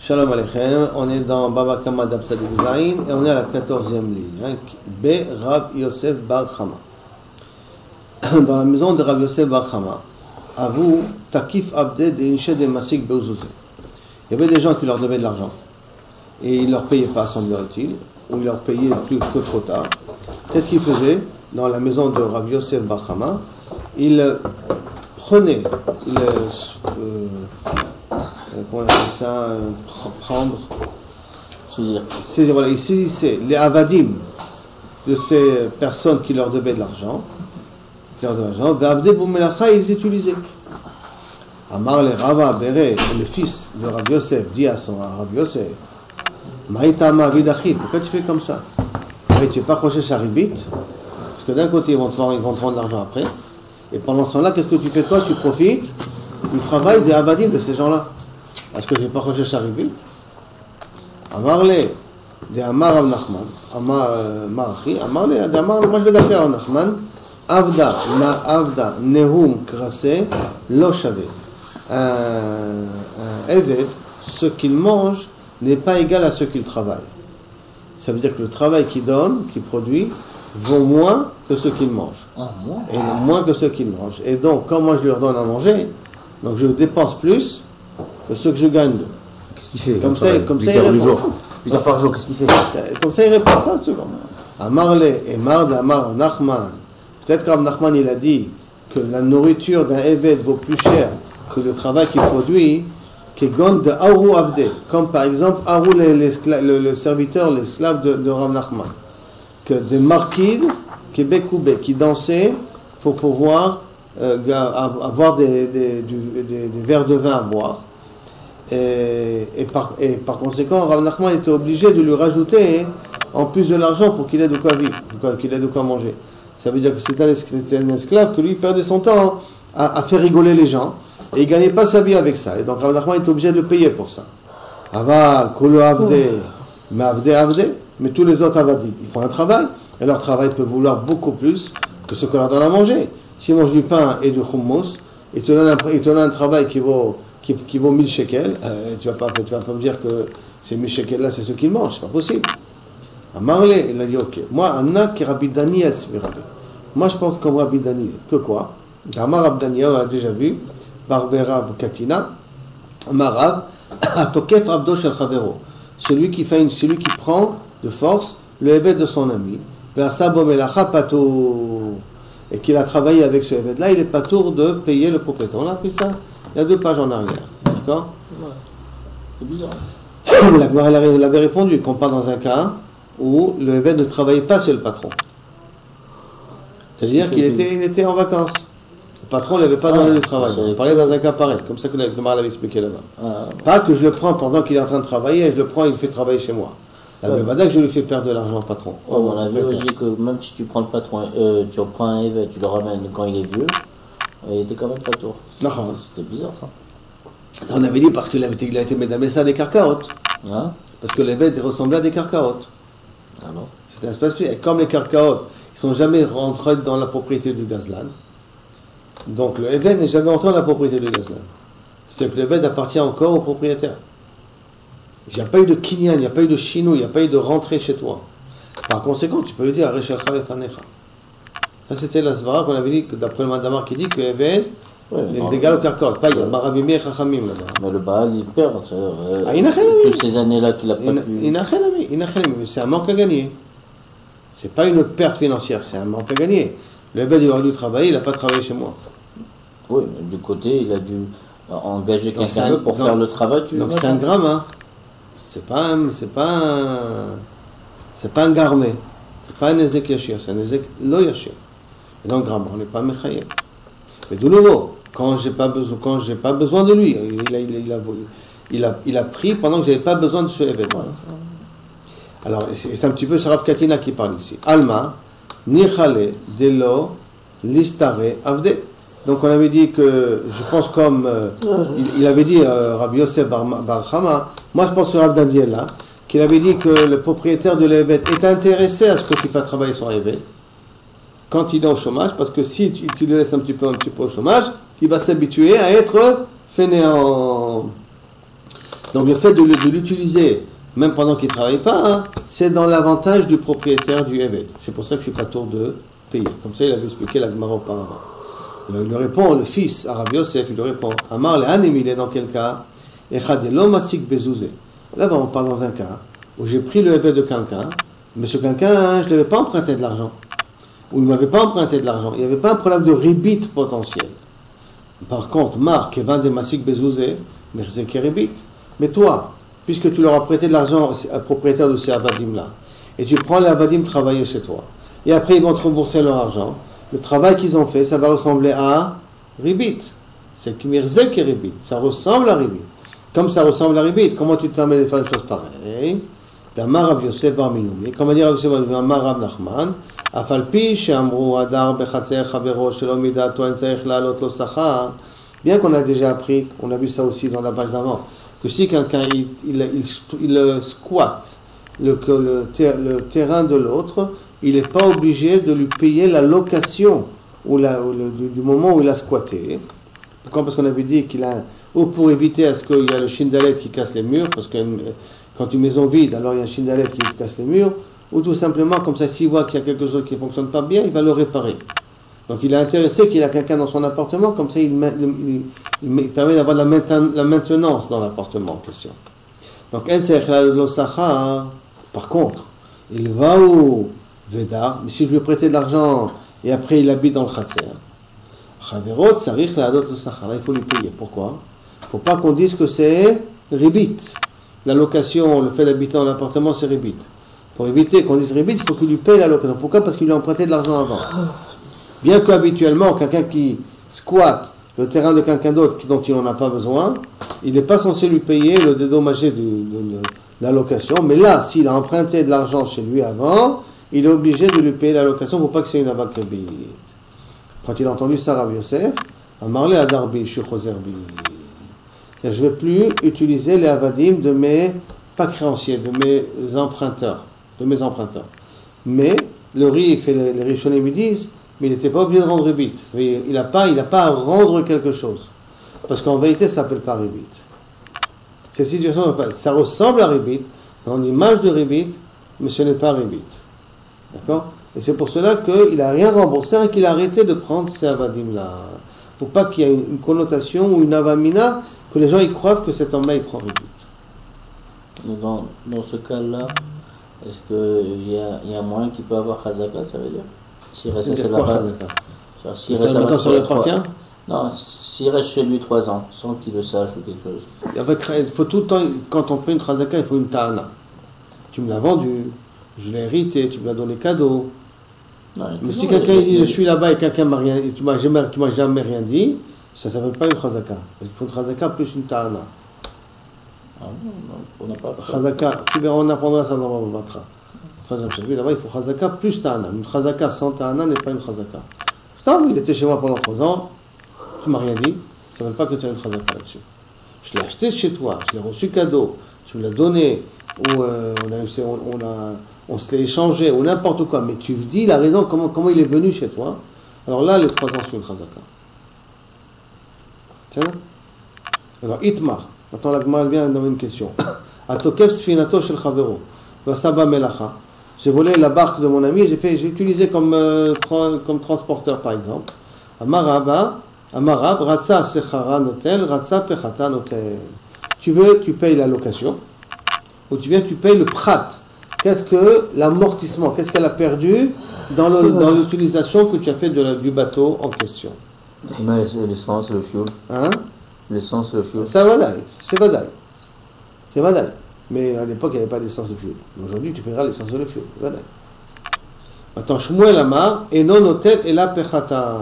Shalom Aleichem, on est dans Baba Kama d'Absadik Zain et on est à la 14e ligne. B. Rav Yosef Bar Chama. Dans la maison de Rav Yosef Bar Chama, à vous, Takif Abde de Inche de Masik Beuzouze. Il y avait des gens qui leur devaient de l'argent et ils ne leur payaient pas, semblerait-il, ou ils leur payaient plus que trop tard. Qu'est-ce qu'ils faisaient dans la maison de Rav Yosef Bar Chama? Ils prenaient, comment on appelle ça, prendre, saisir, voilà, ils saisissaient les avadim de ces personnes qui leur devaient de l'argent, V'abde b'melacha, ils utilisaient. Amar le Rava Bere, le fils de Rav Yosef, dit à son Rav Yosef, Maïtama vidachi, pourquoi tu fais comme ça? Et tu n'es pas croché charibit, parce que d'un côté ils vont te prendre de l'argent après, et pendant ce temps-là, qu'est-ce que tu fais toi? Tu profites du travail des avadim de ces gens-là. Est-ce que tu n'es pas croché charibit? Amar le de Amar Rav Nachman, Amar Marachi, Amar le de Amar, moi je vais d'après Rav Nachman, Avda, Nehum, Krasé, Lo Shavé. Un Eved, ce qu'il mange n'est pas égal à ce qu'il travaille. Ça veut dire que le travail qu'il donne, qu'il produit, vaut moins que ce qu'il mange. Et moins que ce qu'il mange. Et donc, quand moi je leur donne à manger, donc je dépense plus que ce que je gagne. Qu'est-ce qu'il fait? Comme ça, il répond. 8 heures par jour, qu'est-ce qu'il fait? Comme ça, il répond 30 secondes. Amarle et Mard, Amar Nachman. Peut-être que Rav Nachman il a dit que la nourriture d'un Eved vaut plus cher que le travail qu'il produit, qu'Egon de Aru Avde, comme par exemple Aru le serviteur, l'esclave de Rav Nachman, que des marquides, Québécoubé, qui dansaient pour pouvoir avoir des verres de vin à boire. Et par conséquent, Rav Nachman était obligé de lui rajouter en plus de l'argent pour qu'il ait de quoi vivre, qu'il ait de quoi manger. Ça veut dire que c'était un esclave que lui perdait son temps à faire rigoler les gens et il ne gagnait pas sa vie avec ça. Et donc Rav Nachman était obligé de le payer pour ça. Aval, Kolo Avde, mais tous les autres Avadim, ils font un travail et leur travail peut vouloir beaucoup plus que ce qu'on leur donne à manger. S'ils mangent du pain et du hummus, ils te donnent un travail qui vaut 1000 shekels, tu ne vas pas me dire que ces 1000 shekels là c'est ce qu'ils mangent, c'est pas possible. Amarle, il a dit ok. Moi, Anna qui Rabbi Daniel Svirade. Moi, je pense comme Rabbi Daniel. Que quoi? Amar Rabbi Daniel, on l'a déjà vu. Barbera Katina. Amarav, Atokef Abdo Shel Chavero. Celui qui prend de force le évêque de son ami. Versabo Melacha Pato. Et qu'il a travaillé avec ce évêque là, il est patour de payer le propriétaire. On a appris ça il y a 2 pages en arrière. D'accord? C'est bizarre. La Gemara elle avait répondu qu'on parle dans un cas où le évêque ne travaillait pas sur le patron. C'est-à-dire qu'il était en vacances. Le patron ne lui avait pas donné de travail. On parlait dans un cas pareil, comme ça que le Gemara l'avait expliqué là-bas. Pas que je le prends pendant qu'il est en train de travailler et je le prends et il me fait travailler chez moi. La Gemara que je lui fais perdre de l'argent au patron. On avait dit que même si tu prends le patron, tu reprends un évêque, tu le ramènes quand il est vieux, il était quand même pas tour. C'était bizarre ça. On avait dit parce qu'il a été médamé ça des carcaotes. Parce que l'évêque ressemblait à des carcaotes. Alors c'était un espace. Et comme les carcaotes, ils ne sont jamais rentrés dans la propriété du gazlan, donc le évêque n'est jamais entré dans la propriété du gazlan. C'est-à-dire que l'évêque appartient encore au propriétaire. Il n'y a pas eu de kinyan, il n'y a pas eu de chinou, il n'y a pas eu de rentrée chez toi. Par conséquent, tu peux lui dire Areshel Khalef Anecha. Ça, c'était la svara qu'on avait dit, que d'après le Madamar qui dit que l'évêque est égal au carcaote. Pas il y a Marabimi et Chachamim là-bas. Mais le Baal, il perd. Toutes ces années-là qu'il n'a pas pu. Mais c'est un manque à gagner. C'est pas une perte financière, c'est un manque à gagner. Le bel il aurait dû travailler, il n'a pas travaillé chez moi. Oui, mais du côté, il a dû engager quelqu'un d'autre pour faire le travail. Donc c'est un gramme, c'est pas un garmé, c'est pas un Ezek Yashir, c'est un Ezek Lo Yashir. Et donc gramme, on n'est pas Mechayev. Mais de nouveau, quand j'ai pas besoin de lui, il a pris pendant que j'avais pas besoin de ce événement. Alors, c'est un petit peu Saraf Katina qui parle ici. Alma, Nichale, Delo, Listare, Avde. Donc on avait dit que, je pense comme il avait dit Rabbi Yosef Bar Chama, moi je pense sur Rav Daniel là, qu'il avait dit que le propriétaire de l'évêque est intéressé à ce qu'il fasse travailler son évêque quand il est au chômage, parce que si tu le laisses un petit peu au chômage, il va s'habituer à être fainéant. Donc le fait de l'utiliser, même pendant qu'il ne travaille pas, hein, c'est dans l'avantage du propriétaire du Eved. C'est pour ça que je suis pas tour de payer. Comme ça, il avait expliqué la Gemara auparavant. Il lui répond, le fils, Rabbi Yosef, il lui répond, Amar le Hanem, il est dans quel cas? Echadelo masik bezouzé. Là, on parle dans un cas où j'ai pris le Eved de quelqu'un, mais ce quelqu'un, je ne lui avais pas emprunté de l'argent. Ou il ne m'avait pas emprunté de l'argent. Il n'y avait pas un problème de ribit potentiel. Par contre, Marc, Evan de masik bezouzé, merzeke ribit. Mais toi, puisque tu leur as prêté de l'argent au propriétaire de ces avadim-là, et tu prends les avadim travailler chez toi, et après ils vont te rembourser leur argent, le travail qu'ils ont fait, ça va ressembler à ribit. C'est mirzek et ribit. Ça ressemble à ribit. Comme ça ressemble à ribit, comment tu te permets de faire une chose pareille? D'Amar Rav Yosef bar Minoumi. Comme dit Rav Yosef bar Amar Rav Nachman, Afalpi she'amru adar bechatzer chavero shelo midato en tzarich la'alot lo sachar. Bien qu'on a déjà appris, on a vu ça aussi dans la page d'avant, que si quelqu'un il squatte le terrain de l'autre, il n'est pas obligé de lui payer la location du moment où il a squatté. Pourquoi? Parce qu'on avait dit qu'il a, ou pour éviter à ce qu'il y a le shindalet qui casse les murs, parce que quand une maison vide, alors il y a un shindalet qui casse les murs, ou tout simplement, comme ça, s'il voit qu'il y a quelque chose qui ne fonctionne pas bien, il va le réparer. Donc il est intéressé qu'il y a quelqu'un dans son appartement, comme ça il permet d'avoir la maintenance dans l'appartement en question. Donc, par contre, il va au Vedar, mais si je lui ai prêté de l'argent et après il habite dans le Khatser, il faut lui payer. Pourquoi? Il ne faut pas qu'on dise que c'est ribit. La location, le fait d'habiter dans l'appartement, c'est ribit. Pour éviter qu'on dise ribit, il faut qu'il lui paye la location. Pourquoi? Parce qu'il lui a emprunté de l'argent avant. Bien qu'habituellement, quelqu'un qui squatte le terrain de quelqu'un d'autre dont il n'en a pas besoin, il n'est pas censé lui payer le dédommagé de la location. Mais là, s'il a emprunté de l'argent chez lui avant, il est obligé de lui payer la location pour pas que c'est une avak ribit. Quand il a entendu ça, Rav Yosef, a marlé à Darbi, Shukhoserbi. Je ne vais plus utiliser les avadim de mes, pas créanciers, de mes emprunteurs. Mais le RIF et les Rishonim me disent, mais il n'était pas obligé de rendre ribit. Il n'a pas à rendre quelque chose. Parce qu'en vérité, ça ne s'appelle pas ribit. Cette situation, ça ressemble à ribit, dans l'image de ribit, mais ce n'est pas ribit. D'accord? Et c'est pour cela qu'il n'a rien remboursé, et qu'il a arrêté de prendre ces avadim-là. Pour pas qu'il y ait une connotation ou une avamina, que les gens y croient que cet homme-là, il prend ribit. Dans ce cas-là, est-ce qu'il y a un moyen qu'il peut avoir chazaka, ça veut dire? S'il reste maintenant, ça lui appartient? Non, s'il reste chez lui 3 ans, sans qu'il le sache ou quelque chose. Il faut tout le temps, quand on fait une chazaka, il faut une ta'ana. Tu me l'as vendu, je l'ai hérité, tu me l'as donné cadeau. Non, mais si quelqu'un dit je suis là-bas et quelqu'un m'a rien, tu m'as jamais rien dit, ça ne s'appelle pas une chazaka. Il faut une chazaka plus une ta'ana. Ah non, on n'a pas. Chazaka, tu verras, on apprendra ça dans le Batra. Là-bas, il faut chazaka plus ta'ana. Une chazaka sans ta'ana n'est pas une chazaka. Ça, il était chez moi pendant 3 ans, tu m'as rien dit, ça ne veut pas que tu as une chazaka là-dessus. Je l'ai acheté chez toi, je l'ai reçu cadeau, tu me l'as donné, ou on se l'est échangé, ou n'importe quoi, mais tu dis la raison, comment il est venu chez toi. Alors là, les 3 ans sont une chazaka. Tiens. Alors, Itmar. Maintenant, la Gemara vient dans une question. Atokev sfinato shel chavero. Vasaba melacha. J'ai volé la barque de mon ami, j'ai utilisé comme transporteur, par exemple. Amarab, ratsa sechara notel, ratsa pechata notel. Tu veux, tu payes la location, ou tu payes le prat. Qu'est-ce que l'amortissement, qu'est-ce qu'elle a perdu dans l'utilisation que tu as fait du bateau en question? L'essence, le fuel. Hein? L'essence, le fuel. C'est vadaï. Mais à l'époque, il n'y avait pas d'essence de fuel. Aujourd'hui, tu paieras l'essence de fuel. Vadaï. Maintenant, Shmuel Amar, et non notel et la pechata.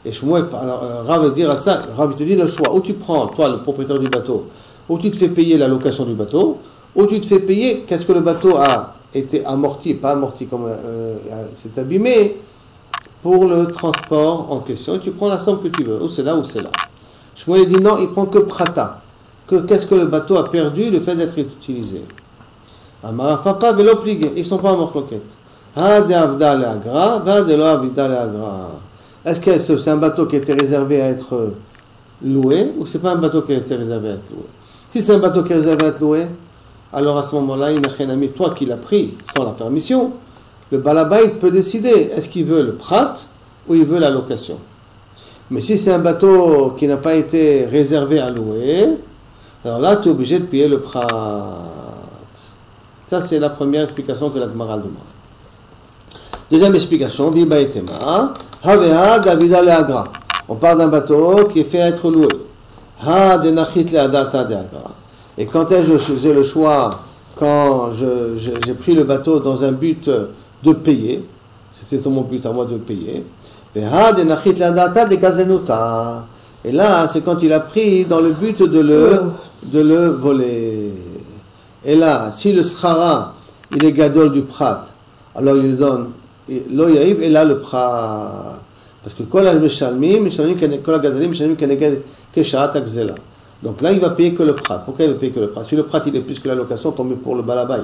Et Shmuel, alors Rav dit ça, Rav te dit le choix. Ou tu prends, toi, le propriétaire du bateau, ou tu te fais payer la location du bateau, ou tu te fais payer qu'est-ce que le bateau a été amorti, pas amorti comme c'est abîmé, pour le transport en question. Et tu prends la somme que tu veux, ou c'est là ou c'est là. Shmuel dit non, il prend que prata. Qu'est-ce que le bateau a perdu, le fait d'être utilisé. Amara papa velo pligé, ils ne sont pas en morcloquette. Ha de avda le agra, va de lo avida le agra. Est-ce que c'est un bateau qui a été réservé à être loué, ou c'est pas un bateau qui a été réservé à être loué? Si c'est un bateau qui est réservé à être loué, alors à ce moment-là, il n'a rien à mettre. Toi qui l'as pris sans la permission, le balabait peut décider, est-ce qu'il veut le prat ou il veut la location. Mais si c'est un bateau qui n'a pas été réservé à louer, alors là, tu es obligé de payer le prat. Ça, c'est la première explication que la Gemara demande. Deuxième explication, Viba et Tema, Havea Davida Leagra. On parle d'un bateau qui est fait à être loué. Ha de Nachit Leadata de Agra. Et quand j'ai le choix, quand j'ai pris le bateau dans un but de payer, c'était mon but à moi de payer, et là, c'est quand il a pris dans le but de le voler. Et là, si le schara, il est gadol du prat, alors il lui donne l'oyaïb et là le prat. Parce que kol ha-meshalmim, kol ha-gazalim, meshalmim kesharat akzela. Donc là, il va payer que le prat. Pourquoi il va payer que le prat? Si le prat il est plus que la location, tant mieux pour le balabay.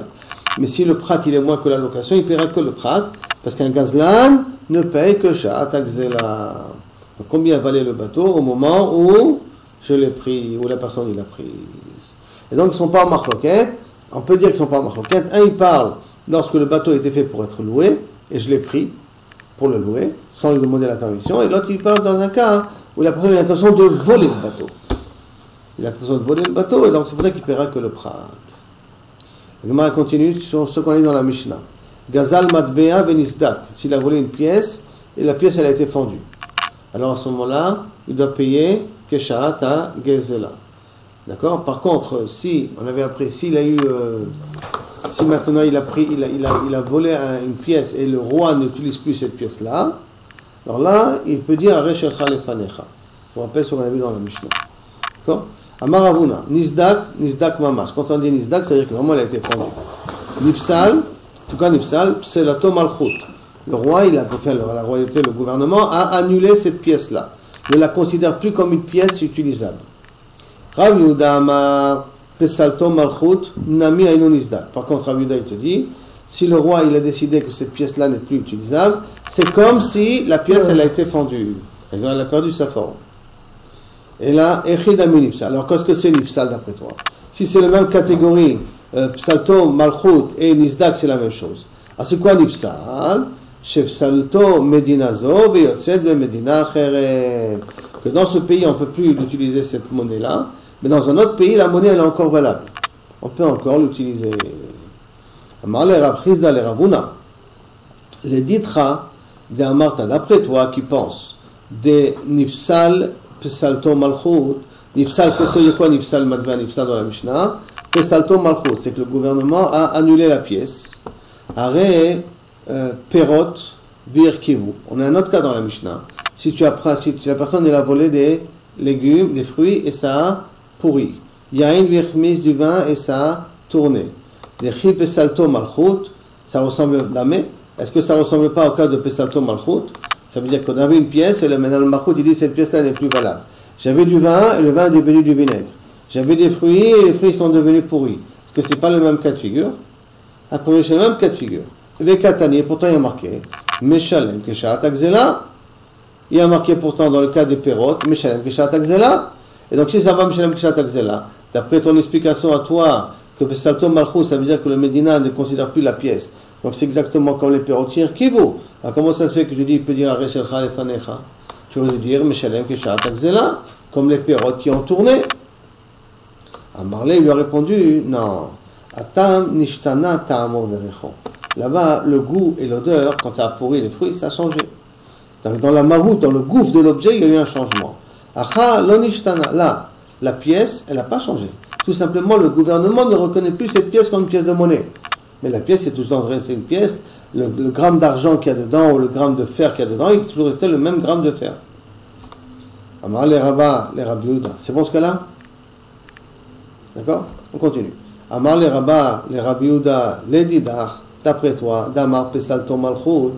Mais si le prat il est moins que la location, il paiera que le prat, parce qu'un gazlan ne paye que sharat akzela. Donc combien valait le bateau au moment où je l'ai pris, où la personne il l'a prise. Et donc ils ne sont pas en marloquette. On peut dire qu'ils ne sont pas en marloquette. Un, il parle lorsque le bateau était fait pour être loué, et je l'ai pris pour le louer, sans lui demander la permission. Et l'autre, il parle dans un cas où la personne a l'intention de voler le bateau. Il a l'intention de voler le bateau, et donc c'est pour ça qu'il ne paiera que le prat. Le Gemara continue sur ce qu'on lit dans la Mishnah. Gazal matbea venisdak. S'il a volé une pièce, et la pièce elle a été fendue. Alors à ce moment-là, il doit payer kesharat à gezela. D'accord? Par contre, si on avait appris, s'il a eu, si maintenant il a pris, il a volé une pièce et le roi n'utilise plus cette pièce-là, alors là, il peut dire Arech elcha lefanecha. Je vous rappelle ce qu'on a vu dans la Mishnah. D'accord? Amaravuna, nisdak mamash. Quand on dit nisdak, c'est-à-dire que vraiment elle a été fendue. Nifsal, c'est quoi nifsal? Pselato malchut. Le roi, il a fait la royauté, le gouvernement a annulé cette pièce-là. Ne la considère plus comme une pièce utilisable. Rav Yehuda Amar Pesalto Malchut Nami Ainu Nizdak. Par contre, Rav Yehuda il te dit, si le roi il a décidé que cette pièce-là n'est plus utilisable, c'est comme si la pièce elle a été fendue. Elle a perdu sa forme. Et là, Echid Ami Nifsal. Alors qu'est-ce que c'est Nifsal d'après toi? Si c'est la même catégorie, Pesalto Malchut et Nizdak c'est la même chose. Alors c'est quoi Nifsal? Shepsalto Medinazo Beyotzed Be Medina Acheret. Que dans ce pays on ne peut plus utiliser cette monnaie-là, mais dans un autre pays la monnaie elle est encore valable. On peut encore l'utiliser. Les ditra de Amarta, d'après toi qui pense des Nifsal Pesalto Malchut. Nifsal, c'est quoi Nifsal Madva Nifsal dans la Mishnah? Pesalto Malchut, c'est que le gouvernement a annulé la pièce. Arrêt Perot Virkivu. On a un autre cas dans la Mishnah. Si la personne elle a volé des légumes, des fruits et ça a pourri. Yain virchmis du vin et ça a tourné. Les chi pesalto malchut, ça ressemble à damé. Est-ce que ça ne ressemble pas au cas de pesalto malchut? Ça veut dire qu'on avait une pièce et le maintenant le malchut il dit cette pièce-là n'est plus valable. J'avais du vin et le vin est devenu du vinaigre. J'avais des fruits et les fruits sont devenus pourris. Est-ce que c'est pas le même cas de figure? Après, c'est le même cas de figure. Les katani, pourtant il y a marqué Meshalem kesharat akzela. Il y a marqué pourtant dans le cas des pérotes, Meshalem Keshat Akzela. Et donc si ça va Meshalem Keshat Akzela, d'après ton explication à toi, que Pesalto Malchut, ça veut dire que le Médina ne considère plus la pièce. Donc c'est exactement comme les pérotiers qui vaut. Alors comment ça se fait que je dis, il peut dire Arech elcha lefanecha? Tu veux dire Meshalem Keshat Akzela, comme les pérotes qui ont tourné. Amarle lui a répondu, non. Atam nishtana ta'amor verecho. Là-bas, le goût et l'odeur, quand ça a pourri les fruits, ça a changé. Dans la maroute, dans le gouffre de l'objet, il y a eu un changement. Acha lonishtana. Là, la pièce, elle n'a pas changé. Tout simplement, le gouvernement ne reconnaît plus cette pièce comme une pièce de monnaie. Mais la pièce, c'est toujours resté une pièce. Le gramme d'argent qu'il y a dedans ou le gramme de fer qu'il y a dedans, il est toujours resté le même gramme de fer. Amar les rabba, les Rabbi Yehuda. C'est bon ce cas-là? D'accord? On continue. Amar les rabba, les Rabbi Yehuda, les didach, d'après toi, damar pesalto malchut.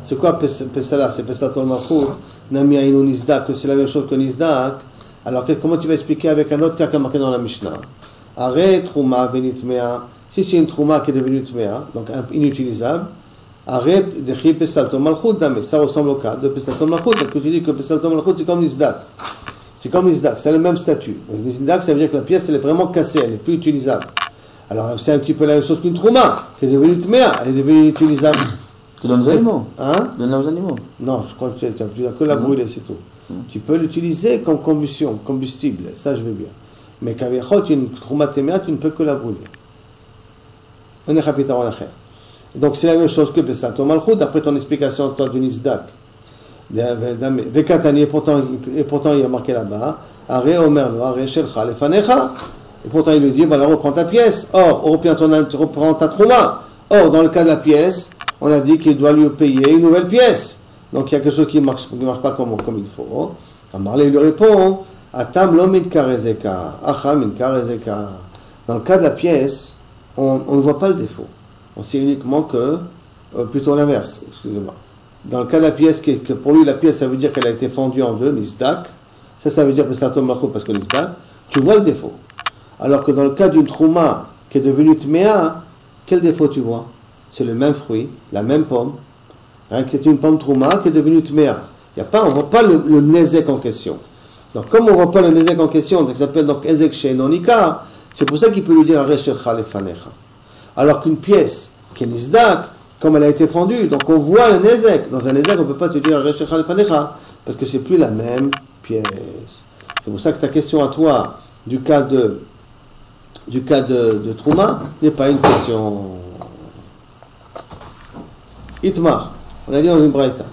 C'est quoi Pesala? C'est Pesalto Malchut. Nami Ainu Nizdak, que c'est la même chose que Nizdak. Alors comment tu vas expliquer avec un autre cas qui est marqué dans la Mishnah? Arrêt Trouma Venitmea. Si c'est une Trouma qui est devenue Tmea, donc inutilisable, arrêt de Pesalto Malchut Dame. Ça ressemble au cas de Pesalto Malchut, parce que tu dis que Pesalto Malchut c'est comme Nizdak. C'est comme l'isdak, c'est le même statut. L'isdak, ça veut dire que la pièce, elle est vraiment cassée, elle n'est plus utilisable. Alors, c'est un petit peu la même chose qu'une trouma, qui est devenue tméa, elle est devenue utilisable. Tu donnes aux animaux. Hein? Tu donnes aux animaux. Non, je crois que tu n'as que la brûler, c'est tout. Tu peux l'utiliser comme combustion, combustible, ça je veux bien. Mais kaviachot, une trouma tméa, tu ne peux que la brûler. On est rapidaire en affaire. Donc, c'est la même chose que Besato Malchut, d'après ton explication, toi, de l'isdak. Vekatani, et pourtant il y a marqué là-bas, Are Omer lo, Are Shelcha lefanecha. Et pourtant il lui dit, alors reprends ta pièce. Or, tu reprends ta trouma. Or, dans le cas de la pièce, on a dit qu'il doit lui payer une nouvelle pièce. Donc il y a quelque chose qui ne marche pas comme il faut. Amarle lui répond, Atam lo min karezeka, Acha min karezeka. Dans le cas de la pièce, on ne voit pas le défaut. On sait uniquement que, plutôt l'inverse, excusez-moi. Dans le cas de la pièce, que pour lui, la pièce, ça veut dire qu'elle a été fendue en deux, l'isdak. Ça veut dire que c'est un tomachou parce que l'isdak. Tu vois le défaut. Alors que dans le cas d'une trouma qui est devenue tméa, quel défaut tu vois? C'est le même fruit, la même pomme. C'est une pomme trouma qui est devenue tméa. On ne voit pas le nezek en question. Donc, comme on ne voit pas le nezek en question, donc ça s'appelle donc ezek she'enonika, c'est pour ça qu'il peut lui dire areshecha lefanecha. Alors qu'une pièce qui est l'isdak, comme elle a été fendue, donc on voit le nezek. Dans un nezek, on ne peut pas te dire areshecha lefanecha, parce que c'est plus la même pièce. C'est pour ça que ta question à toi, du cas de trouma, n'est pas une question. Itmar, on a dit dans une braïta.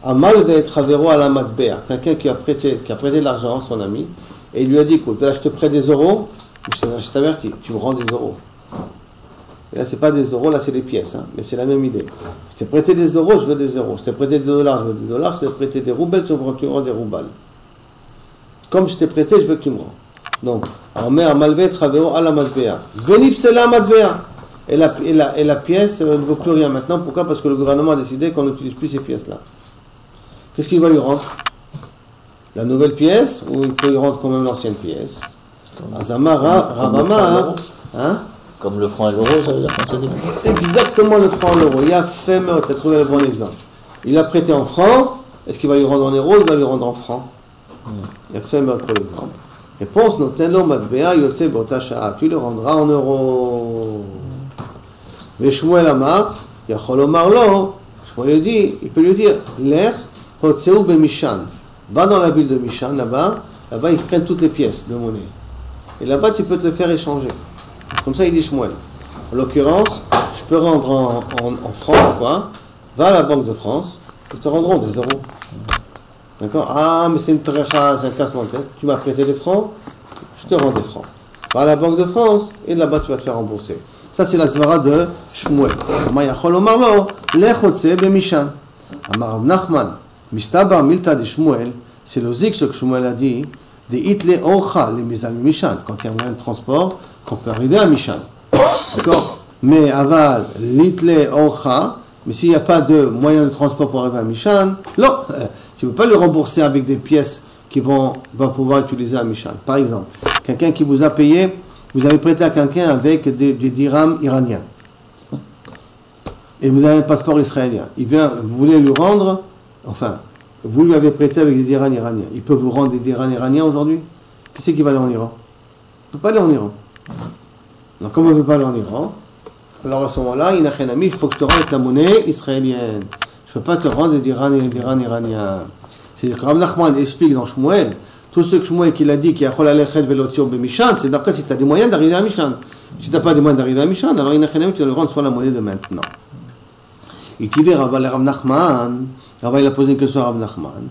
Amal ve'et chavero ala matbea. Quelqu'un qui a prêté de l'argent à son ami, et il lui a dit, écoute, là je te prête des euros, je t'avertis, tu me rends des euros. Et là, ce n'est pas des euros, là, c'est des pièces, hein, mais c'est la même idée. Je t'ai prêté des euros, je veux des euros. Je t'ai prêté des dollars, je veux des dollars. Je t'ai prêté des roubles, tu me rends des roubles. Comme je t'ai prêté, je veux que tu me rends. Donc, on met à malvé, travero à la matbea. Venif, c'est la matbea. Et la pièce ne vaut plus rien maintenant. Pourquoi? Parce que le gouvernement a décidé qu'on n'utilise plus ces pièces-là. Qu'est-ce qu'il va lui rendre? La nouvelle pièce, ou il peut lui rendre quand même l'ancienne pièce? Azamara, Rabama, hein? Comme le franc et l'euro, ça veut dire qu'on se dit. Exactement le franc et l'euro. Il a fait, mais tu as trouvé le bon exemple. Il a prêté en francs. Est-ce qu'il va lui rendre en euros? Il va lui rendre en francs. Il a fait, mais pour l'exemple. Réponse, notenlo matbea yotse botasha. Tu le rendras en euros. Mais Shmuel Amar, Yachol Omar lo. Shmuel dit, il peut lui dire, Lech hotseu bemishan. Va dans la ville de Mishan, là-bas ils prennent toutes les pièces de monnaie. Et là-bas, tu peux te le faire échanger. Comme ça, il dit Shmuel. En l'occurrence, je peux rendre en francs, quoi. Va à la Banque de France, ils te rendront des euros. D'accord? Ah, mais c'est une trécha, c'est un cassement de tête. Tu m'as prêté des francs, je te rends des francs. Va à la Banque de France, et là-bas, tu vas te faire rembourser. Ça, c'est la svara de Shmuel. Mayachol Omar lo, lechotse bemishan. Amar Nachman, mistaba milta de Shmuel, c'est logique ce que Shmuel a dit, de itle orcha les mizal mishan, quand il y a un moyen de transport, qu'on peut arriver à Mishan. D'accord? Mais aval, l'itle orcha, mais s'il n'y a pas de moyen de transport pour arriver à Mishan, non, tu ne peux pas le rembourser avec des pièces qui va pouvoir utiliser à Mishan. Par exemple, quelqu'un qui vous a payé, vous avez prêté à quelqu'un avec des dirhams iraniens. Et vous avez un passeport israélien. Il vient, vous voulez lui rendre, enfin, vous lui avez prêté avec des dirhams iraniens. Il peut vous rendre des dirhams iraniens aujourd'hui? Qui c'est qui va aller en Iran? Il ne peut pas aller en Iran. Donc, comme on ne peut pas aller en Iran, alors à ce moment-là, il faut que je te rende la monnaie israélienne. Je ne peux pas te rendre des dirhams iraniens. C'est-à-dire que Rav Nachman explique dans Shmuel, tout ce que Shmuel qu'il a dit, qu'il y a Mishan, c'est d'après si tu as des moyens d'arriver à Mishan. Si tu n'as pas des moyens d'arriver à Mishan, alors tu dois le rendre sur la monnaie de maintenant. Il dit Rav Nachman, il a posé une question à Rav Nachman.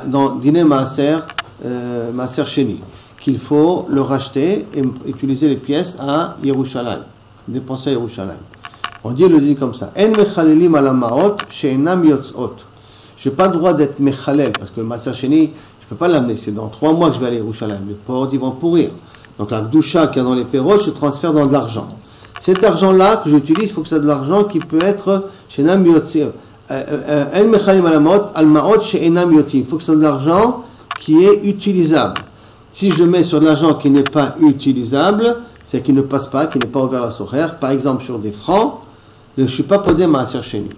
Dans Dîner Maaser Sheni, qu'il faut le racheter et utiliser les pièces à Yerushalayim, dépenser à Yerushalayim. On dit le dit comme ça. En mechalelim ala maot she'enam yotzot. Je n'ai pas le droit d'être mechalel, parce que le Maaser Sheni, je ne peux pas l'amener. C'est dans 3 mois que je vais aller à Yerushalayim. Les porcs, ils vont pourrir. Donc la gdoucha qu'il y a dans les pérotes, je transfère dans de l'argent. Cet argent-là que j'utilise, il faut que c'est de l'argent qui peut être she'enam yotzot. En mechalim ala maot she'enam yotzot. Il faut que c'est de l'argent qui est utilisable. Si je mets sur de l'argent qui n'est pas utilisable, c'est qu'il ne passe pas, qui n'est pas ouvert la sourire, par exemple sur des francs, je ne suis pas podé Maaser Sheni.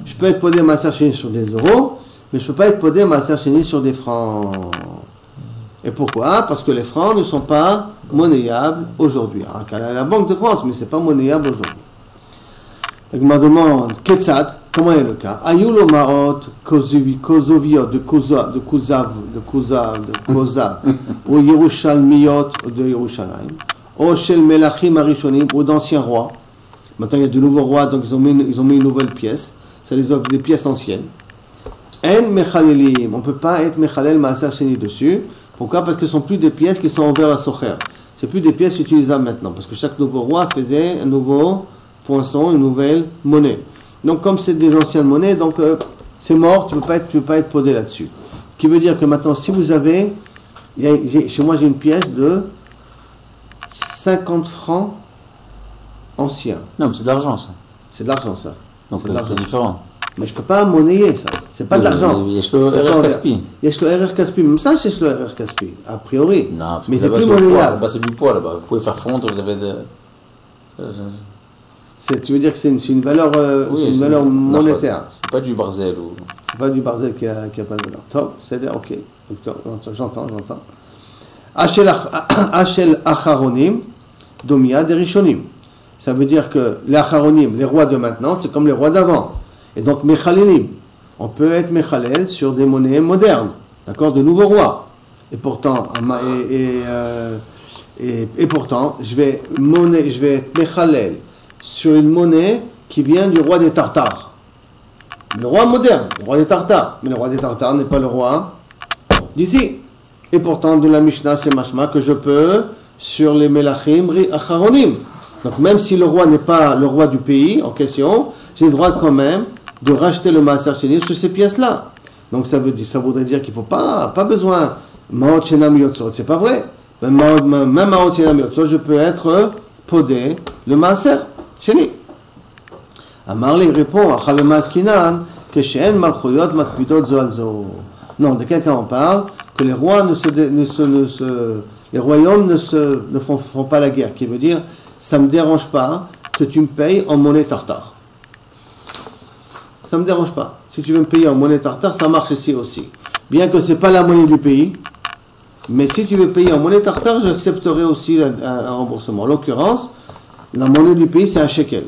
Je peux être podé Maaser Sheni sur des euros, mais je ne peux pas être podé Maaser Sheni sur des francs. Et pourquoi? Parce que les francs ne sont pas monnayables aujourd'hui. La Banque de France, mais ce n'est pas monnayable aujourd'hui. Donc, je me demande, Ketzad, comment est le cas? Ayulo Maot, Kozoviot, de Kuzav, ou Yerushalmiot de Yerushalayim, ou Shel Melachim Arishonim, ou d'anciens rois. Maintenant, il y a de nouveaux rois, donc ils ont mis une nouvelle pièce. C'est des pièces anciennes. En Mechalelim, on ne peut pas être Mechalel Maaser Sheni dessus. Pourquoi? Parce que ce ne sont plus des pièces qui sont envers la Socher. Ce ne sont plus des pièces utilisables maintenant. Parce que chaque nouveau roi faisait un nouveau poinçon, une nouvelle monnaie. Donc, comme c'est des anciennes monnaies, donc c'est mort, tu ne peux pas être podé là-dessus. Ce qui veut dire que maintenant, si vous avez. Chez moi, j'ai une pièce de 50 francs anciens. Non, mais c'est de l'argent, ça. C'est de l'argent, ça. Donc, c'est différent. Mais je ne peux pas monnayer ça. C'est pas de l'argent. Il y a le RR Caspi. Il y a le RR Caspi. Même ça, c'est le RR Caspi, a priori. Non, mais c'est plus monnayable. Là-bas, c'est du poids, là-bas. Vous pouvez faire fondre, vous avez de. Tu veux dire que c'est une valeur, oui, une valeur monétaire. C'est pas du barzel. Ou... C'est pas du barzel qui a pas de valeur. Top, c'est ok. J'entends. Hachel Acharonim, Domia Derishonim. Ça veut dire que les Acharonim, les rois de maintenant, c'est comme les rois d'avant. Et donc, Mechalelim, on peut être Mechalel sur des monnaies modernes, d'accord, de nouveaux rois. Et pourtant, je vais être Mechalel sur une monnaie qui vient du roi des Tartares. Le roi moderne, le roi des Tartares. Mais le roi des Tartares n'est pas le roi d'ici. Et pourtant, de la Mishnah, c'est Mashma que je peux sur les Melachim Acharonim. Donc, même si le roi n'est pas le roi du pays en question, j'ai le droit quand même de racheter le Maaser Sheni sur ces pièces-là. Donc ça voudrait dire qu'il ne faut pas besoin Maot Shenam Yotzot, c'est pas vrai. Même Maot Shenam Yotzot, je peux être podé le Maaser Sheni. Amarli répond à Chalema Skinan que Shen Malchuyot Makpidot Zoalzo. Non, de quelqu'un on parle que les rois les royaumes ne font pas la guerre, qui veut dire ça ne me dérange pas que tu me payes en monnaie tartare. Ça ne me dérange pas. Si tu veux me payer en monnaie tartare, ça marche ici aussi. Bien que ce n'est pas la monnaie du pays, mais si tu veux payer en monnaie tartare, j'accepterai aussi un remboursement. En l'occurrence, la monnaie du pays, c'est un shekel.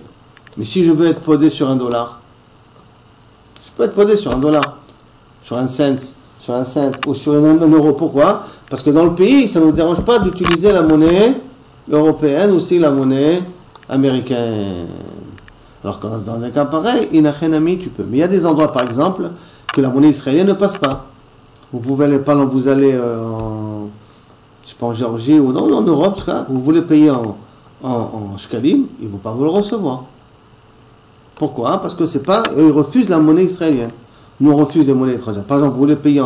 Mais si je veux être podé sur $1, je peux être podé sur $1, sur un cent ou sur un euro. Pourquoi? Parce que dans le pays, ça ne nous dérange pas d'utiliser la monnaie européenne ou aussi la monnaie américaine. Alors que dans un cas pareil, inachenami, tu peux. Mais il y a des endroits, par exemple, que la monnaie israélienne ne passe pas. Vous allez en Géorgie ou non, en Europe, vous voulez payer en shkalim, ils ne vont pas vous le recevoir. Pourquoi? Parce que c'est pas, ils refusent la monnaie israélienne. Nous, on refuse les monnaies étrangères. Par exemple, vous voulez payer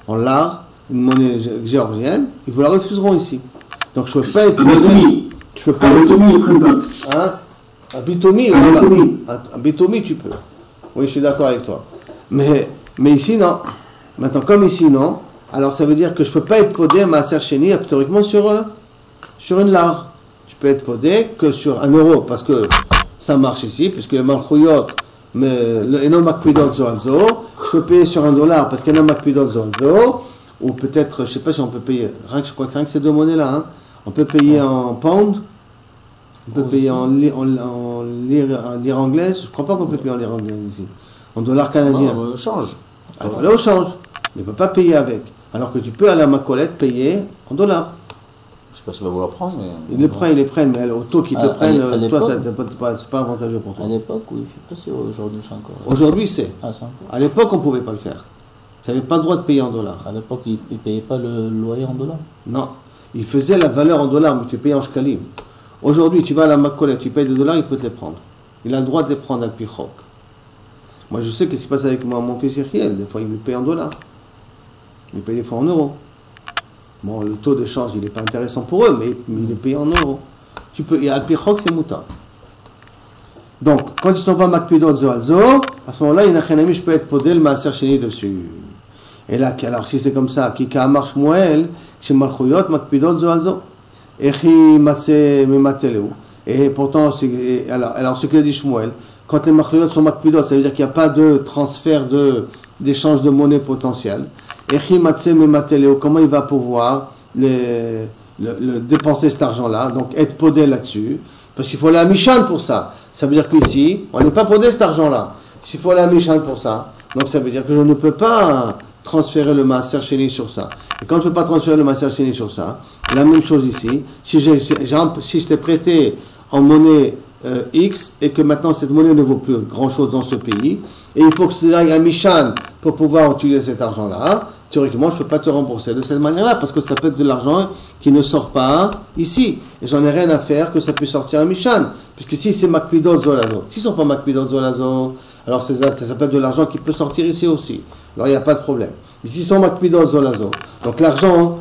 en lard, une monnaie géorgienne, ils vous la refuseront ici. Donc je ne peux pas être... Je peux pas être... À Bitomi, tu peux. Oui, je suis d'accord avec toi. Mais ici, non. Maintenant, comme ici, non, alors ça veut dire que je ne peux pas être podé à Maaser Sheni théoriquement sur une lard. Je peux être podé que sur €1, parce que ça marche ici, puisque le Malchuyot, le Eno Makpidot Zoalzo, je peux payer sur $1, parce qu'il y a un Makpidot Zoalzo, ou peut-être, je ne sais pas si on peut payer, je crois que ces deux monnaies-là, hein, on peut payer en pound. On peut payer en lire anglaise. Je ne crois pas qu'on peut payer en lire anglaise ici. En dollars canadiens. Non, au change. Il faut aller au change. Mais on ne peut pas payer avec. Alors que tu peux aller à ma collette payer en dollars. Je ne sais pas si on va vouloir prendre. Mais... Ils les prennent, mais au taux qu'ils te prennent, toi, c'est pas avantageux pour toi. À l'époque, oui. Je ne sais pas si aujourd'hui c'est encore. Aujourd'hui, c'est. À l'époque, on ne pouvait pas le faire. Tu n'avais pas le droit de payer en dollars. À l'époque, ils ne payaient pas le loyer en dollars. Non. Ils faisaient la valeur en dollars, mais tu payais en shkalim. Aujourd'hui, tu vas à la Macolette, tu payes des $, il peut te les prendre. Il a le droit de les prendre à Pichok. Moi, je sais ce qui se passe avec mon fils Iriel. Des fois, il me paye en $. Il paye des fois en euros. Bon, le taux de change, il n'est pas intéressant pour eux, mais il est payé en euros. Tu peux, et à Pichok, c'est mouta. Donc, quand ils ne sont pas Makpidot Zoalzo, à ce moment-là, je peux être podé le Maaser Sheni dessus. Et là, alors si c'est comme ça, Kika marche Moël, chez Malchuyot, Makpidot Zoalzo. Et pourtant, alors ce qu'il a dit Shmuel, quand les Machluyot sont Makpidot, ça veut dire qu'il n'y a pas de transfert d'échange de monnaie potentielle. Comment il va pouvoir dépenser cet argent-là, donc être podé là-dessus, parce qu'il faut aller à Mishan pour ça. Ça veut dire qu'ici, on n'est pas podé cet argent-là. S'il faut aller à Mishan pour ça, donc ça veut dire que je ne peux pas transférer le Maaser Sheni sur ça. Et quand je ne peux pas transférer le Maaser Sheni sur ça, la même chose ici, si je t'ai prêté en monnaie X et que maintenant cette monnaie ne vaut plus grand-chose dans ce pays, et il faut que tu ailles à Mishan pour pouvoir utiliser cet argent-là, théoriquement, je ne peux pas te rembourser de cette manière-là, parce que ça peut être de l'argent qui ne sort pas ici. Et j'en ai rien à faire que ça puisse sortir à Mishan. Puisque si c'est Makpidot Zolazo, s'ils ne sont pas Makpidot Zolazo, alors ça peut être de l'argent qui peut sortir ici aussi. Alors il n'y a pas de problème. Mais s'ils sont Makpidot Zolazo, donc l'argent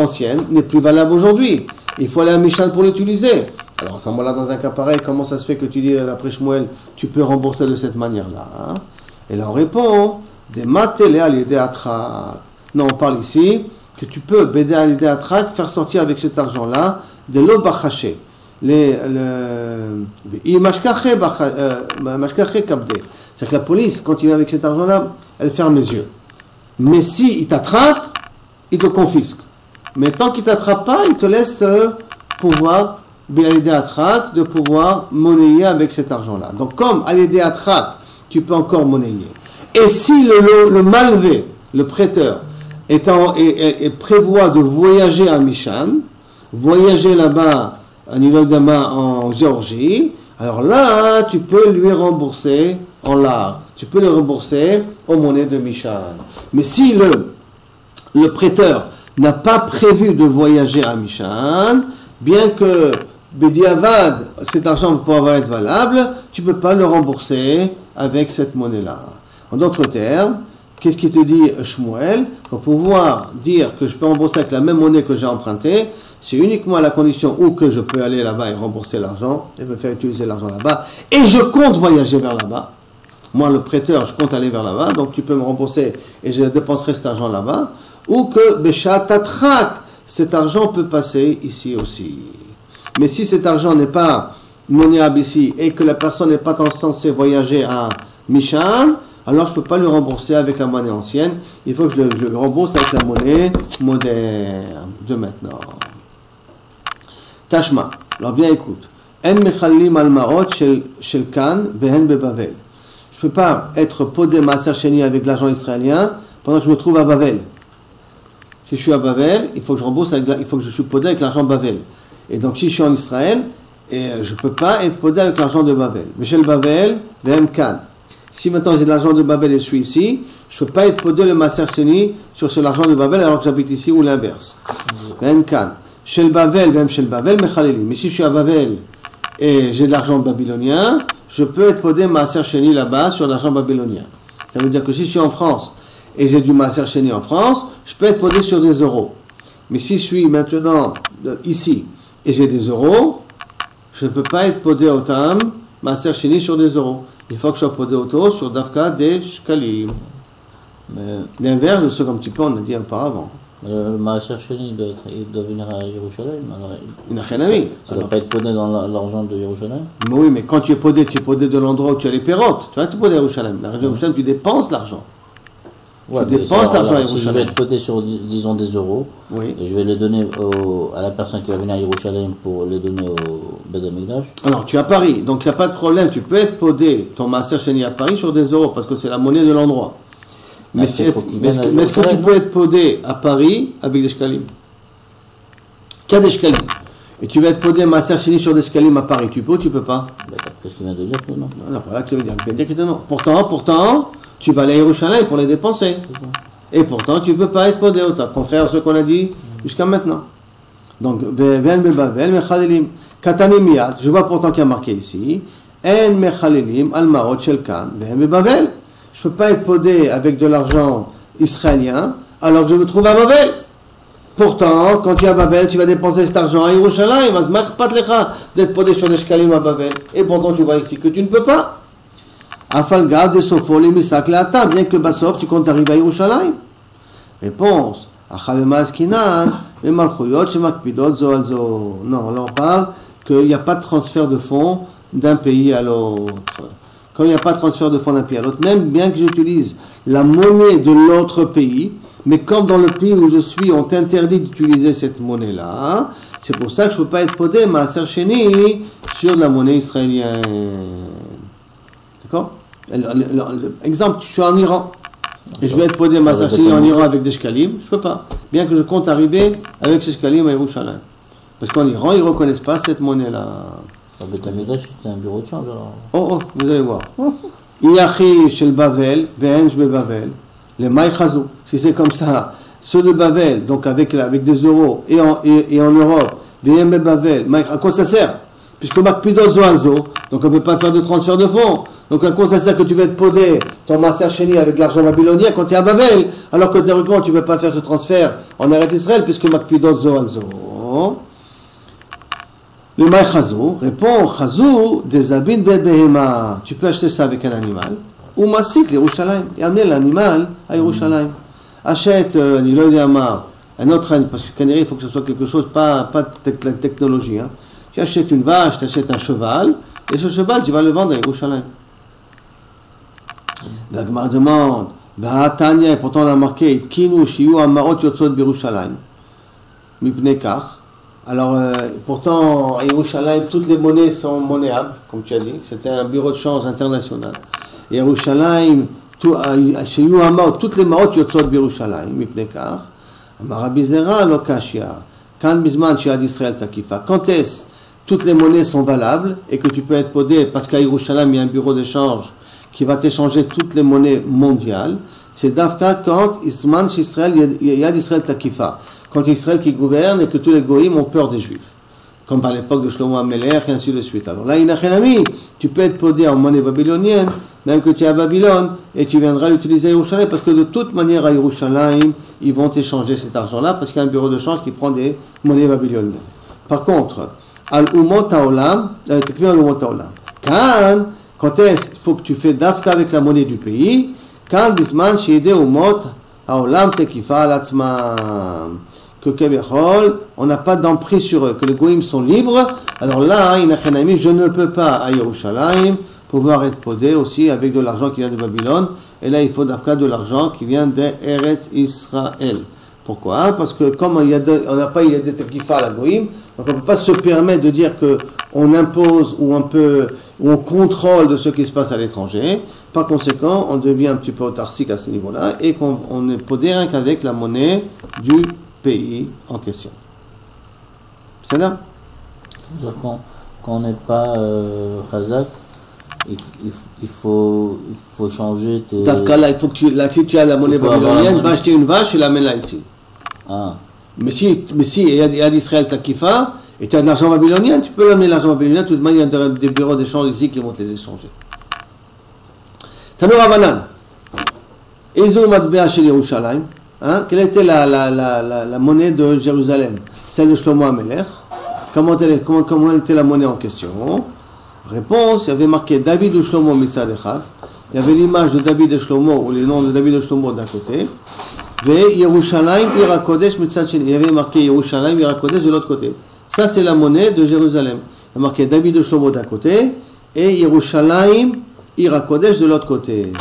ancien n'est plus valable aujourd'hui. Il faut aller à Mishan pour l'utiliser. Alors à ce moment-là, dans un cas pareil, comment ça se fait que tu dis, d'après Shmuel, tu peux rembourser de cette manière-là, hein? Et là on répond, des matélé à l'idée atrak. Non, on parle ici que tu peux, bédé à l'idée atrak, faire sortir avec cet argent-là de l'eau bachaché. C'est-à-dire que la police, quand il vient avec cet argent-là, elle ferme les yeux. Mais si il t'attrape, il te confisque. Mais tant qu'il ne t'attrape pas, il te laisse pouvoir, de pouvoir monnayer avec cet argent-là. Donc comme à l'idée attrape, tu peux encore monnayer. Et si le malvé, le prêteur, prévoit de voyager à Mishan, voyager là-bas à Nilodama en Géorgie, alors là, tu peux lui rembourser en lard. Tu peux le rembourser aux monnaies de Mishan. Mais si le prêteur n'a pas prévu de voyager à Mishan, bien que Bediavad, cet argent pourra être valable, tu ne peux pas le rembourser avec cette monnaie-là. En d'autres termes, qu'est-ce qui te dit Shmuel? Pour pouvoir dire que je peux rembourser avec la même monnaie que j'ai empruntée, c'est uniquement à la condition où que je peux aller là-bas et rembourser l'argent, et me faire utiliser l'argent là-bas, et je compte voyager vers là-bas. Moi, le prêteur, je compte aller vers là-bas, donc tu peux me rembourser et je dépenserai cet argent là-bas, ou que Bécha Tatrak, cet argent peut passer ici aussi. Mais si cet argent n'est pas monnayable ici et que la personne n'est pas censée voyager à Mishan, alors je ne peux pas le rembourser avec la monnaie ancienne, il faut que je le rembourse avec la monnaie moderne de maintenant. Tashma, alors bien écoute. En mechalim al maot shel kan behen bebavel. Je ne peux pas être podé Maaser Sheni avec l'argent israélien pendant que je me trouve à Bavel. Si je suis à Bavel, il faut que je rembourse il faut que je suis podé avec l'argent Bavel. Et donc si je suis en Israël, je ne peux pas être podé avec l'argent de Bavel. Michel Bavel, behen kan. Si maintenant j'ai de l'argent de Babel et je suis ici, je ne peux pas être podé le Maaser Sheni sur l'argent de Babel alors que j'habite ici ou l'inverse. Ben kan. Chez le Babel, même chez le Babel, mais si je suis à Babel et j'ai de l'argent babylonien, je peux être podé Maaser Sheni là-bas sur l'argent babylonien. Ça veut dire que si je suis en France et j'ai du Maaser Sheni en France, je peux être podé sur des euros. Mais si je suis maintenant ici et j'ai des euros, je ne peux pas être podé au Tam Maaser Sheni sur des euros. Il faut que je sois podé auto sur Dafka des Shkalim. L'inverse de ce qu'un petit peu on a dit auparavant. Le Maaser Sheni il doit venir à Yerushalayim. Il n'a rien à voir. Ça ne doit pas être podé dans l'argent de Yerushalayim. Mais oui, mais quand tu es podé de l'endroit où tu as les pérotes. Tu vas être podé à Yerushalayim. L'argent de Yerushalayim, tu dépenses l'argent. Ouais, tu dépenses l'argent à Yerushalayim. Si je vais être podé sur, disons, des euros, oui. Et je vais les donner à la personne qui va venir à Yerushalayim pour les donner au Beth Amikdash. Alors, tu es à Paris, donc il n'y a pas de problème. Tu peux être podé ton Maaser Sheni à Paris sur des euros parce que c'est la monnaie de l'endroit. Mais est-ce que tu peux être podé à Paris avec des shkalim? Qu'il y a des shkalim. Et tu vas être podé Maaser Sheni sur des shkalim à Paris. Tu peux ou tu peux pas? Qu'est-ce qu'il vient de dire que non? Non, voilà qu'il vient de dire que non. Pourtant, tu vas aller à Yerushalayim pour les dépenser. Et pourtant, tu ne peux pas être podé au top. Contraire à ce qu'on a dit jusqu'à maintenant. Donc, je vois pourtant qu'il y a marqué ici, En mechalelim al maot shel kan vehem bebavel. Je ne peux pas être podé avec de l'argent israélien alors que je me trouve à Babel. Pourtant, quand tu es à Babel, tu vas dépenser cet argent à Yerushalayim. D'être podé sur les shkalim à Babel. Et pourtant, tu vois ici que tu ne peux pas. Afalga de Sofo les misak le'ata, bien que Bassof, tu comptes arriver à Yerushalayim. Réponse. Non, on en parle qu'il n'y a pas de transfert de fonds d'un pays à l'autre. Quand il n'y a pas de transfert de fonds d'un pays à l'autre, même bien que j'utilise la monnaie de l'autre pays, Mais comme dans le pays où je suis, on t'interdit d'utiliser cette monnaie-là, c'est pour ça que je ne peux pas être podé Maaser Sheni sur la monnaie israélienne. D'accord? Exemple, je suis en Iran. Et je vais être podé Maaser Sheni en Iran avec des shkalim, je ne peux pas. Bien que je compte arriver avec ces shkalim à Yerushalayim. Parce qu'en Iran, ils ne reconnaissent pas cette monnaie-là. Beth Amikdash, c'était un bureau de change alors. Oh, vous allez voir. Iachi chez le Bavel, Behenj be Bavel, les Maïchazou. Si c'est comme ça, ceux de Bavel, donc avec des euros, et en Europe, Behenj be Bavel, à quoi ça sert? Puisque Makpidot Zoanzo, donc on ne peut pas faire de transfert de fonds. Donc à quoi ça sert que tu vas te poder ton Maaser Sheni avec l'argent babylonien quand tu es à Bavel, alors que théoriquement tu ne veux pas faire ce transfert en Eretz Israël, puisque Makpidot Zoanzo. Le Maï Chazou répond Chazou des abin bebehema. Tu peux acheter ça avec un animal. Ou Masik l'Yerushalayim. Et amener l'animal à Yerushalayim. Achète un autre animal. Parce que il faut que ce soit quelque chose, pas de la technologie. Hein. Tu achètes une vache, tu achètes un cheval. Et ce cheval, tu vas le vendre à Yerushalayim. La Gemara demande Tanya, pourtant on a marqué Kinu shiyu amarot yotzot b'Yerushalayim. Mipnei kach. Alors, pourtant, à Yerushalayim, toutes les monnaies sont monnayables, comme tu as dit. C'était un bureau de change international. Et Yerushalayim, chez Yuhama, toutes les maot yotzot b'Yerushalayim, mipnei kach. Amar Rabbi Zera lo kashia. Kan bizman shiad Israël takifa. Quand est-ce toutes les monnaies sont valables et que tu peux être podé parce qu'à Yerushalayim, il y a un bureau d'échange qui va t'échanger toutes les monnaies mondiales. C'est Dafka quand Isman chez Israël, Yad Israël takifa. Quand Israël qui gouverne et que tous les goïms ont peur des juifs. Comme par l'époque de Shlomo HaMelech et ainsi de suite. Alors là, Inachenami, tu peux être podé en monnaie babylonienne, même que tu es à Babylone, et tu viendras l'utiliser à Yerushalayim, parce que de toute manière à Yerushalayim, ils vont échanger cet argent-là, parce qu'il y a un bureau de change qui prend des monnaies babyloniennes. Par contre, Al-Umot HaOlam, quand est-ce qu'il faut que tu fais dafka avec la monnaie du pays, quand Bisman Shide Umot HaOlam Tekifa Al-Atzmam. Que Kebechol, on n'a pas d'emprise sur eux, que les goïms sont libres, alors là, Inachenami, je ne peux pas à Yerushalayim pouvoir être podé aussi avec de l'argent qui vient de Babylone, et là il faut d'Afka de l'argent qui vient d'Eretz Israël. Pourquoi? Parce que comme on n'a pas il y a des tekifa à la goïm, donc on ne peut pas se permettre de dire qu'on impose ou on contrôle de ce qui se passe à l'étranger. Par conséquent, on devient un petit peu autarcique à ce niveau-là, et qu'on n'est podé rien qu'avec la monnaie du pays en question. C'est là. Quand on n'est pas Khazak, il faut changer tes... Dafka, là, il faut que si tu as la monnaie babylonienne, va acheter une vache et l'amène là ici. Ah. Mais si il y a d'Israël Takifa, et tu as de l'argent babylonien, tu peux l'amener l'argent babylonien, de toute manière, il y a des bureaux d'échange ici qui vont te les échanger. Tanur Avanan. Ezo Matbea chez Yerushalayim. Hein? Quelle était la monnaie de Jérusalem? Celle de Shlomo HaMelech. Comment était la monnaie en question? Réponse, il y avait marqué David ou Shlomo Mitzad Echad. Il y avait l'image de David et Shlomo, ou les noms de David et Shlomo d'un côté. Et Yerushalayim Ira Kodesh Mitzad Sheni. Il y avait marqué Yerushalayim Ira Kodesh de l'autre côté. Ça, c'est la monnaie de Jérusalem. Il y a marqué David et Shlomo d'un côté, et Yerushalayim Ira Kodesh de l'autre côté.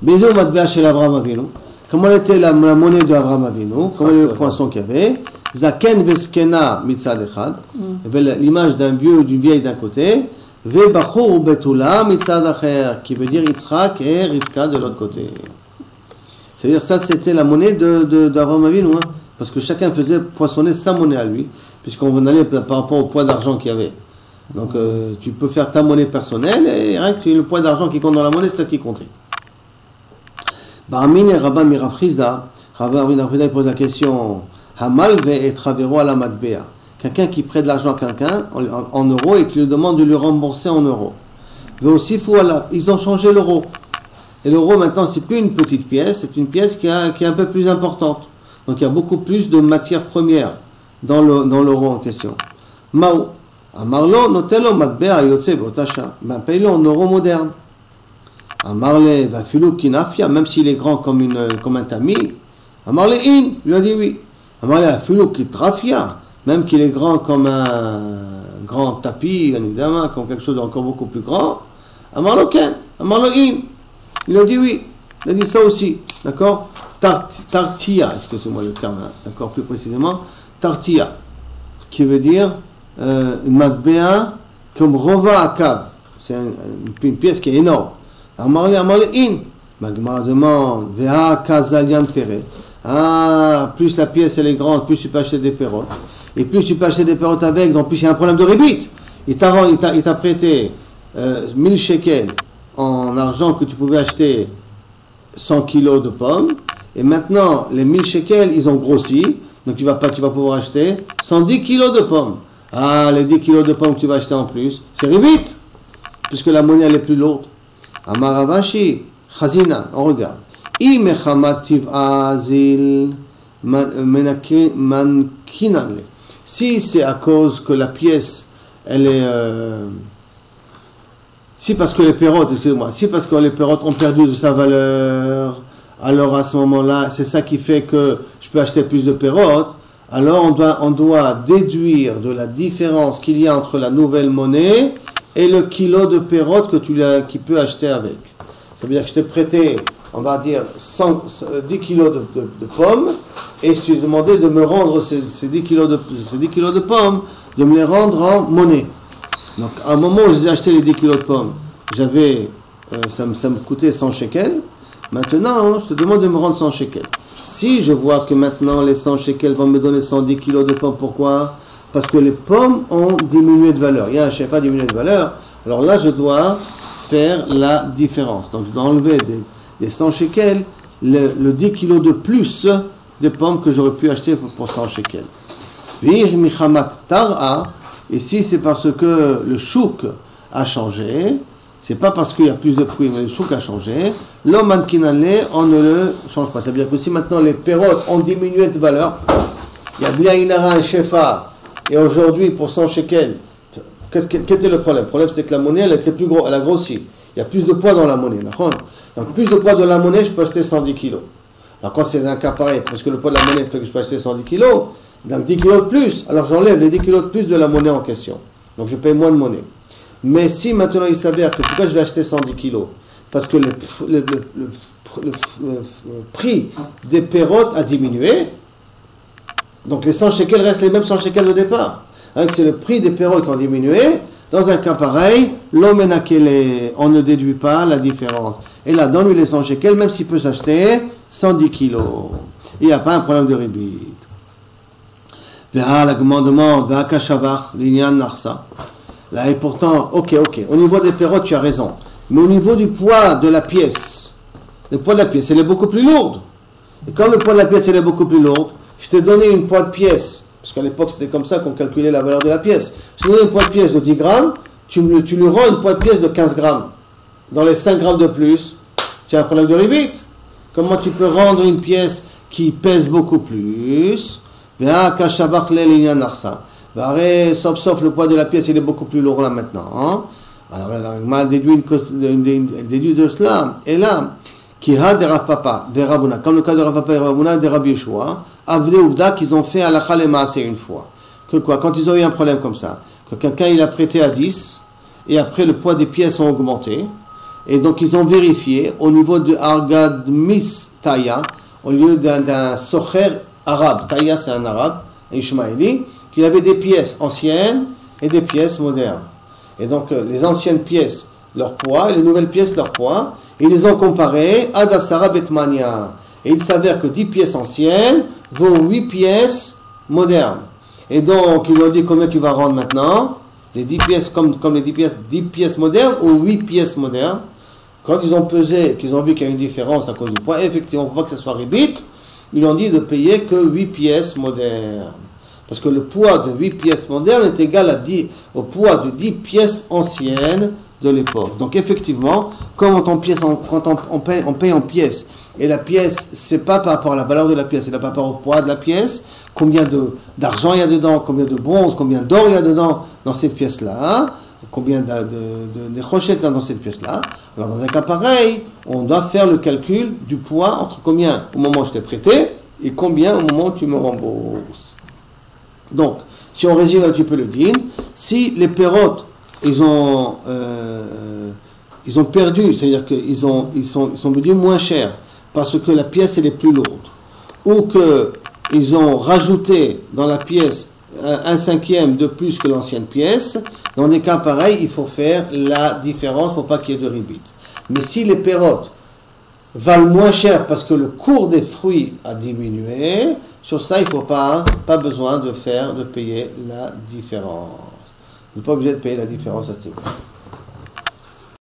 Bezou Matbea chez Abraham Avinu. Comment était la monnaie d'Abraham Avinu? Comment était le poisson qu'il y avait? Zaken Veskena Mitzad Echad. Il y avait l'image d'un vieux ou d'une vieille d'un côté. Ve Bachur Betula Mitzad Acher, qui veut dire Yitzhak et Rivka de l'autre côté. C'est-à-dire ça, c'était la monnaie d'Abraham Avinu, hein, parce que chacun faisait poissonner sa monnaie à lui, puisqu'on allait par rapport au poids d'argent qu'il y avait. Donc tu peux faire ta monnaie personnelle, et rien que le poids d'argent qui compte dans la monnaie, c'est ça qui comptait. Ba'amin et Rabban Mirav Chizda, Rabban Mirav Chizda pose la question Hamal ve travero à la matbea. Quelqu'un qui prête de l'argent à quelqu'un en euros et qui lui demande de lui rembourser en euros. Mais aussi, ils ont changé l'euro. Et l'euro maintenant, c'est plus une petite pièce, c'est une pièce qui est un peu plus importante. Donc il y a beaucoup plus de matières premières dans l'euro en question. Mao, Amarlo, notelo matbea yotse botasha. Ben paye-le en euros modernes. Amarle va filou kinafia, même s'il est grand comme un tamis. Amarle in, lui a dit oui. Amarle va filou kitrafia, même qu'il est grand comme un grand tapis, évidemment, comme quelque chose d'encore beaucoup plus grand. Amarle ken, amarle in, il a dit oui. Il a dit ça aussi, d'accord? tartia, excusez-moi le terme encore plus précisément, tartia, qui veut dire une matbea comme rova akav. C'est une pièce qui est énorme. Amarle in. Magma demande, vea kazalian pere. Ah, plus la pièce elle est grande, plus tu peux acheter des pérottes. Et plus tu peux acheter des pérottes avec, donc plus il y a un problème de rébite. Il t'a prêté 1000 shekels en argent que tu pouvais acheter 100 kilos de pommes. Et maintenant, les 1000 shekels, ils ont grossi. Donc tu vas pouvoir acheter 110 kilos de pommes. Ah, les 10 kilos de pommes que tu vas acheter en plus, c'est rébite, puisque la monnaie elle est plus lourde. Amaravashi, Chazina, on regarde. Si c'est à cause que la pièce, elle est... si parce que les pérottes, excusez-moi, si parce que les pérottes ont perdu de sa valeur, alors à ce moment-là, c'est ça qui fait que je peux acheter plus de pérottes, alors on doit déduire de la différence qu'il y a entre la nouvelle monnaie et le kilo de pérottes que qui peux acheter avec. Ça veut dire que je t'ai prêté, on va dire, 10 kilos de pommes, et je t'ai demandé de me rendre ces 10 kilos de pommes, de me les rendre en monnaie. Donc, à un moment où j'ai acheté les 10 kilos de pommes, ça me coûtait 100 shekels. Maintenant, je te demande de me rendre 100 shekels. Si je vois que maintenant les 100 shekels vont me donner 110 kilos de pommes, pourquoi? Parce que les pommes ont diminué de valeur. Il y a un chef a diminué de valeur. Alors là, je dois faire la différence. Donc, je dois enlever des 100 shekels, le 10 kilos de plus des pommes que j'aurais pu acheter pour 100 shekels. Vir michamat tar'a. Ici, c'est parce que le chouk a changé. C'est pas parce qu'il y a plus de prix, mais le chouk a changé. L'homme kinale, on ne le change pas. C'est-à-dire que si maintenant les pérottes ont diminué de valeur, il y a bien inara et shefa, et aujourd'hui pour 100 shekels, quel était le problème? Le problème c'est que la monnaie, elle était plus grosse, elle a grossi. Il y a plus de poids dans la monnaie. Donc plus de poids de la monnaie, je peux acheter 110 kilos. Alors quand c'est un cas pareil, parce que le poids de la monnaie fait que je peux acheter 110 kilos, donc 10 kilos de plus, alors j'enlève les 10 kilos de plus de la monnaie en question. Donc je paye moins de monnaie. Mais si maintenant il s'avère que pourquoi je vais acheter 110 kilos? Parce que le prix des pérottes a diminué, donc les 100 shekels restent les mêmes 100 shekels au départ. Hein, c'est le prix des pérottes qui ont diminué. Dans un cas pareil, on ne déduit pas la différence. Et là, donne-lui les 100 shekels, même s'il peut s'acheter 110 kilos. Il n'y a pas un problème de rébit. Là, demande, là, et pourtant, ok, au niveau des pérottes, tu as raison. Mais au niveau du poids de la pièce, le poids de la pièce, elle est beaucoup plus lourde. Et comme le poids de la pièce, elle est beaucoup plus lourde, je t'ai donné une poids de pièce, parce qu'à l'époque, c'était comme ça qu'on calculait la valeur de la pièce. Je t'ai donné une poids de pièce de 10 grammes, tu lui rends une poids de pièce de 15 grammes. Dans les 5 grammes de plus, tu as un problème de rébit. Comment tu peux rendre une pièce qui pèse beaucoup plus? Sauf le poids de la pièce, il est beaucoup plus lourd là maintenant. Alors, elle déduit de cela. Et là, qui a des Rav Papa, des Ravuna, comme le cas de Rav Papa et Ravuna, des Rabbi Yeshua, Avde Ouvda qu'ils ont fait à la Khalema une fois. Que quoi? Quand ils ont eu un problème comme ça, que quelqu'un il a prêté à 10, et après le poids des pièces ont augmenté, et donc ils ont vérifié au niveau de Argad Mis Taya, au lieu d'un socher arabe, Taya c'est un arabe, un Ishmaéli, qu'il avait des pièces anciennes et des pièces modernes. Et donc les anciennes pièces, leur poids, et les nouvelles pièces, leur poids, et ils les ont comparées à Dasara Betmania. Et il s'avère que 10 pièces anciennes vaut 8 pièces modernes. Et donc ils lui ont dit combien tu vas rendre maintenant, les 10 pièces comme les 10 pièces modernes ou 8 pièces modernes. Quand ils ont pesé, qu'ils ont vu qu'il y a une différence à cause du poids, effectivement, pour pas que ça soit rébit, ils lui ont dit de payer que 8 pièces modernes. Parce que le poids de 8 pièces modernes est égal au poids de 10 pièces anciennes de l'époque. Donc effectivement, quand on paye en pièces, et la pièce, c'est pas par rapport à la valeur de la pièce, c'est par rapport au poids de la pièce, combien d'argent il y a dedans, combien de bronze, combien d'or il y a dedans dans cette pièce-là, combien de crochettes dans cette pièce-là. Alors dans un cas pareil, on doit faire le calcul du poids entre combien au moment où je t'ai prêté et combien au moment où tu me rembourses. Donc, si on résume un petit peu le din, si les pérottes, ils ont perdu, c'est-à-dire qu'ils sont devenus moins chers parce que la pièce elle est plus lourde, ou qu'ils ont rajouté dans la pièce un cinquième de plus que l'ancienne pièce, dans des cas pareils, il faut faire la différence pour pas qu'il y ait de ribit. Mais si les pérotes valent moins cher parce que le cours des fruits a diminué, sur ça, il ne faut pas besoin de payer la différence. Vous n'êtes pas obligé de payer la différence à ce niveau.